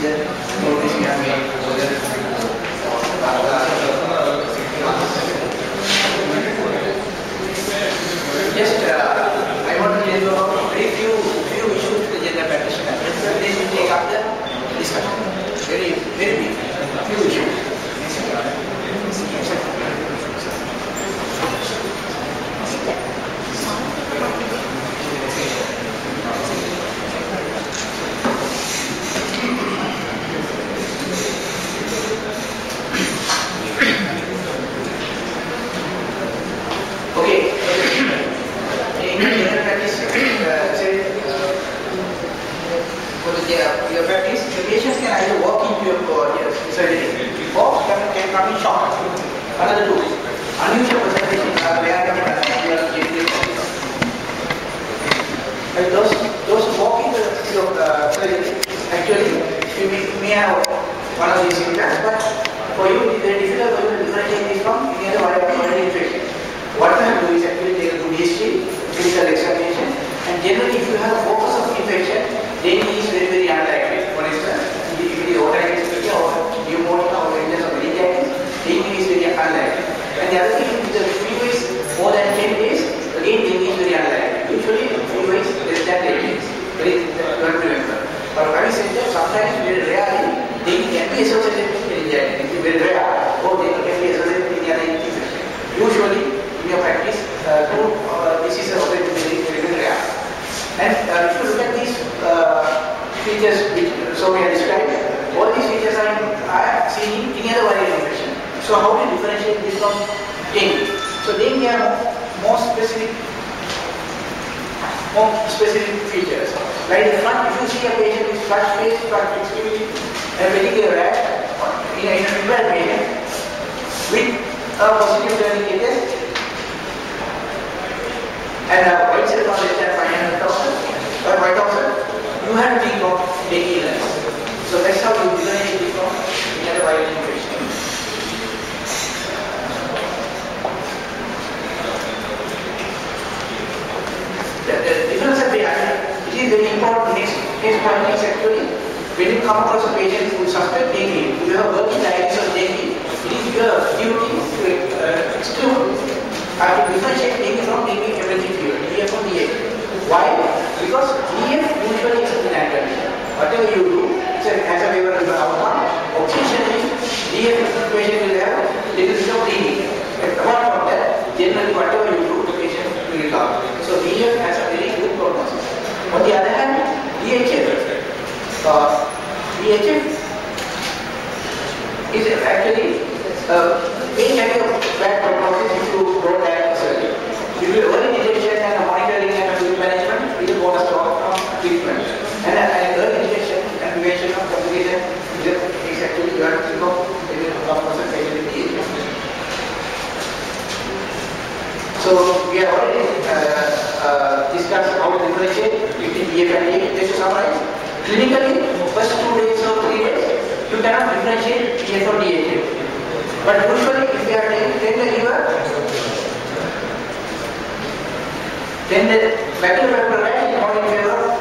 the notice we have made over there. Just I want to tell you about very few issues to the general practitioner. They will take up the discussion. Very big, few issues. Your practice, the patients can either walk into your surgery or can come in shock. Another two. Unusual presentations are rare and those who walk into your surgery, actually, you may have one of these symptoms, but for you, it is very difficult for you to differentiate this from any other viral infection. What you have to do is actually take a good history, physical examination, and generally, if you have a focus of infection, dengue is very unlikely. For instance, if it is otitis media or pneumonia or illness of meningitis, dengue is very unlikely. And the other thing, if the fever is more than 10 days, again dengue is very unlikely. Usually, fever is less than 10 days. You have to remember. But having said that, sometimes very rarely, dengue can be associated with meningitis. It is very rare, or dengue can be associated with any other infection. Usually, in your practice, this is very rare. And if you look at these features which we have described, all these features are seen in any other viral infection. So how do you differentiate this from dengue? So dengue have more specific features. Like the front, if you see a patient with flush face, flush extremity, and medical rash in a fever patient with a positive Dengue test, and white cell count less than 500,000 or 5,000, you have to think of dengue illness. So that's how you differentiate it from any other viral infection. The difference that they have, it is very important. Next point is actually, when you come across a patient who suspect dengue, you have a working diagnosis of dengue, it is your duty to exclude. I have to differentiate dengue from dengue hemorrhagic fever, DF from DH. Why? Because DF usually is inactive. Whatever you do, it has a favorable outcome. Occasionally, DF patient will have little bit of bleeding. Apart from that, generally whatever you do, the patient will recover. So DF has a very good prognosis. On the other hand, DHF is actually may have a bad prognosis if you don't diagnose early. If you early detection and monitoring and field management, it is bonus from treatment. And an early detection and prevention of complication is actually you have to think of maybe 1% patient with DHF. So we have already discussed how to differentiate between DF and DH. Just to summarize, clinically, first 2 days or 3 days, you cannot differentiate DF from DH. But usually, if you are taking the liver, then the bacterial rash is more in favor of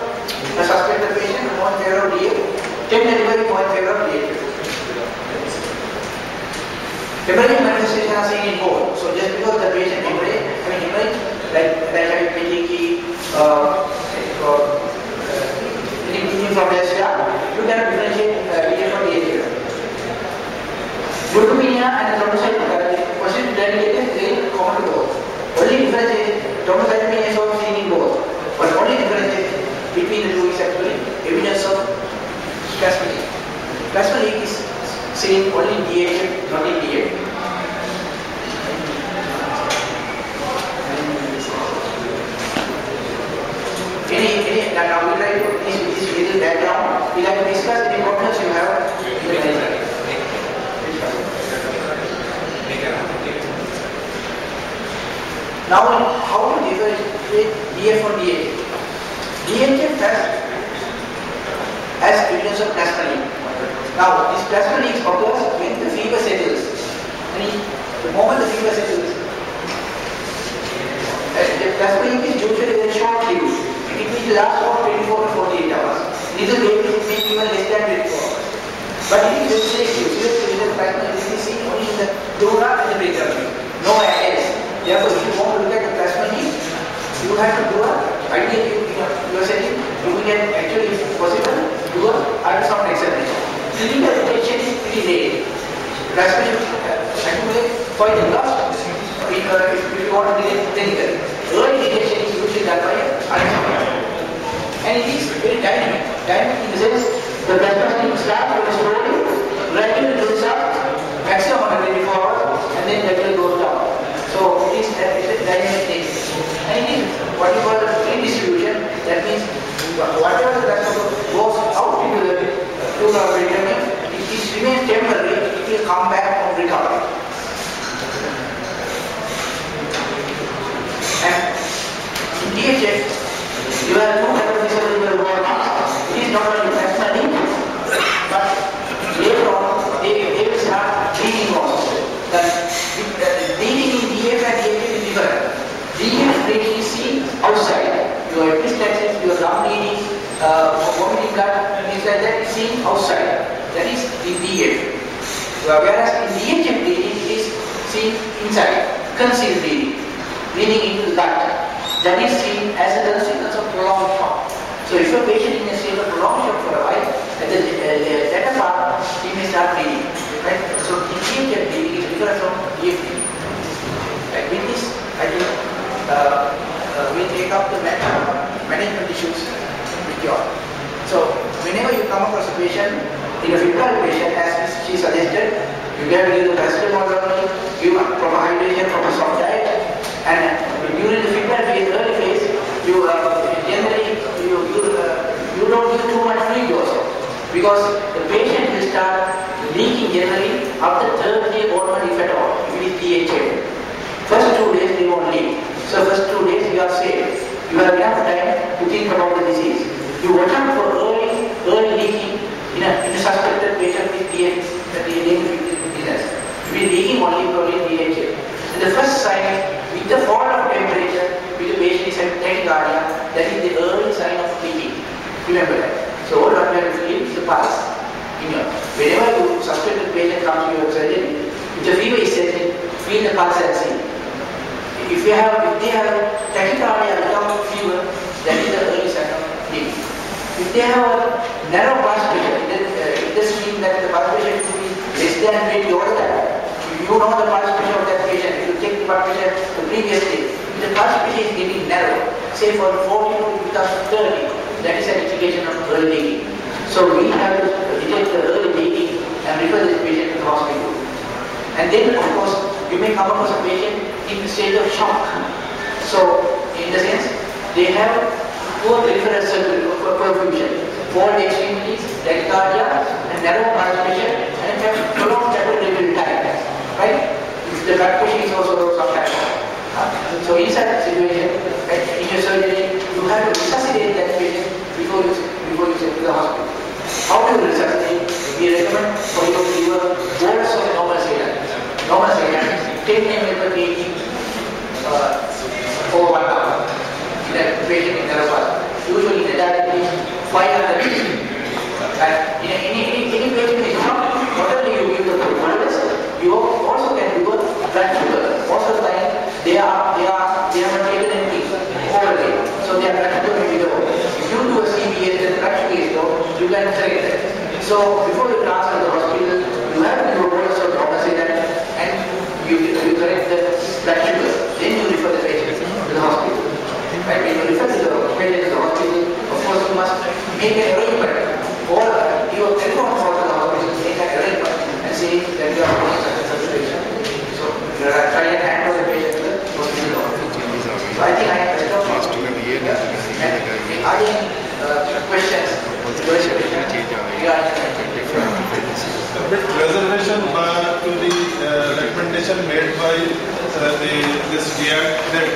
the suspected patient, more in favor of DF. Then the liver is more in favor of DH. Hemorrhagic manifestations are seen in both. So just because the patient hemorrhage, like having fatigue, bleeding from the SR, you cannot differentiate DF from DH. Leukemia and thrombocytopenia, positive Dengue is very common to both. Only difference is thrombocytopenia is also seen in both. But only difference between the two is actually evidence of plasmodium. Plasmodium is seen only in DH, not in DH. Now we like to this little background. We like to discuss the importance you have in the management. Now, how to differentiate DF from DHF? DHF has evidence of plasmodium. Now, this plasmodium occurs when the fever settles. The moment the fever settles, the plasmodium is usually very short-lived. It will last for 24 to 48 hours. Little babies may be even less than 24 hours. But it is very selective. The plasma you see only in the donor and the peritoneum, nowhere else. Therefore, if you want to look at the plasma needs, you have to do ideally you are saying you can actually, if possible, do a ultrasound examination. Clinical detection is pretty late. Plasma should accumulate quite a lot if you want to detect clinically. Early detection is usually done by ultrasound. And it is very dynamic. Dynamic in the sense the plasma stream starts slowly, gradually goes up, maximum 124 hours, and then gradually goes down. So it is a dynamic thing. And it is what you call the redistribution. That means whatever the plasma goes out into the peritoneum, it remains temporary, it will come back on recovery. And in DHF, you have two metabolism going on. It is not only plasma leak, but later on they will start bleeding also. The bleeding in DF and DF is different. DF bleeding is seen outside. Your epistaxis, your gum bleeding, vomiting blood, things like that is seen outside. That is in DF. Whereas in DHF bleeding it is seen inside, concealed bleeding, bleeding into the gut. That is seen as a consequence of prolonged shock. So if a patient is in a state of prolonged shock for a while, at the latter part, he may start bleeding. Right? So DHF bleeding is different from DF bleeding. Right? With this, I think we take up the management issues with you all. So whenever you come across a patient, in a febrile patient, as she suggested, you have to give the vascular model, give proper hydration, proper soft diet, and during the febrile phase, early phase, you generally you don't give too much fluid also, because the patient will start leaking generally after third day onward, if at all, if it is DHA. First 2 days they won't leak. So first 2 days you are safe. You have enough time to think about the disease. You watch out for early leaking in a suspected patient with dengue illness. You will be leaking only DHA. And the first sign, with the fall of temperature, with the patient is having tachycardia, that is the early sign of leaking. Remember that. So what you have to feel is the pulse. Whenever you suspect the patient comes to your surgery, if the fever is setting, feel the pulse and see. If they have tachycardia without fever, that is the early sign of leaking. If they have a narrow pulse pressure, it does mean that the pulse pressure should be less than 20 all the time. If you know the pulse pressure of that patient, if you check the pulse pressure the previous day, if the pulse pressure is getting narrow, say for 40 to 30, that is an indication of early leaking. So we have to detect the early leaking and refer this patient to the hospital. And then, of course, you may come across a patient in the state of shock. So, in the sense, they have poor peripheral perfusion, cold extremities, tachycardia, and narrow pulse pressure, and have prolonged capillary time. Right? If the blood pressure is also sometimes. So, in such a situation, in your surgery, you have to resuscitate that patient before you send to the hospital. How do you resuscitate? We recommend for you to give a bolus of normal saline. Normal saline, 10 ml per kg for 1 hour. In a patient in Narapaz. Usually in adult is 500 ml. And in any patient is not only you give the bolus, you also can do a blood sugar. Most of the time they have not taken anything orally, so their blood sugar may be low. If you do a CBS, then blood sugar is low, you can correct that. So before you transfer to the hospital, you have to do a bolus of normoxidil and you correct the blood sugar. Then you refer the patient to the hospital. Right? When you refer the patient to the hospital, of course you must make an arrangement or give a telephone call to the hospital, make an arrangement and say that you are going to such a situation. So you try and handle the patient to the hospital. So I think I have stopped. Are there any questions? Reservation to the recommendation made by this DIAC that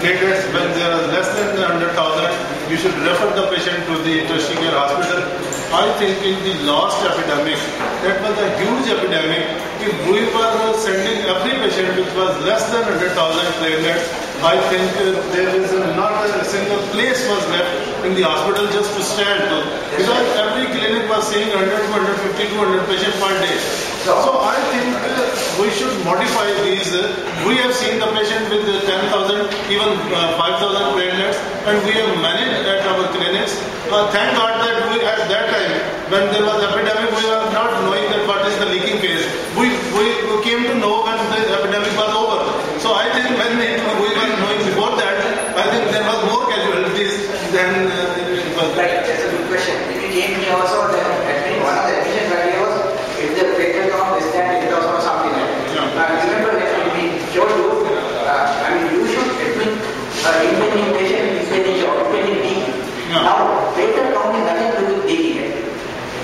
platelets, when they are less than 100,000, you should refer the patient to the tertiary care hospital. I think in the last epidemic, that was a huge epidemic if we were sending every patient which was less than 100,000 platelets, I think there is not a single place was left in the hospital just to stand to. Because every clinic was seeing 100 to 150 to 100 patients per day. So I think we should modify these. We have seen the patient with 10,000, even 5,000 platelets, and we have managed at our clinics. Thank God that we at that time, when there was epidemic, we were not knowing that what is the leaking phase. We came to know when the epidemic was over. So I think when we were knowing before that, I think there was more casualties than it was. Right, that's a good question. If you came here also, then I think one of the admission criteria was if the platelet count is that, it was or something like that. Remember when we showed you, you should admit impending patient, impending leak. Now, platelet count is nothing to do with leaking.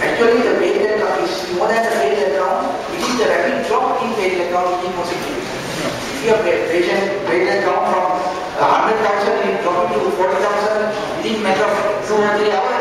Actually, the platelet count is more than the platelet count. It is the rapid drop in platelet count in possibility. If your patient platelet count from 100,000 is dropping to 40,000 within a matter of 2 or 3 hours,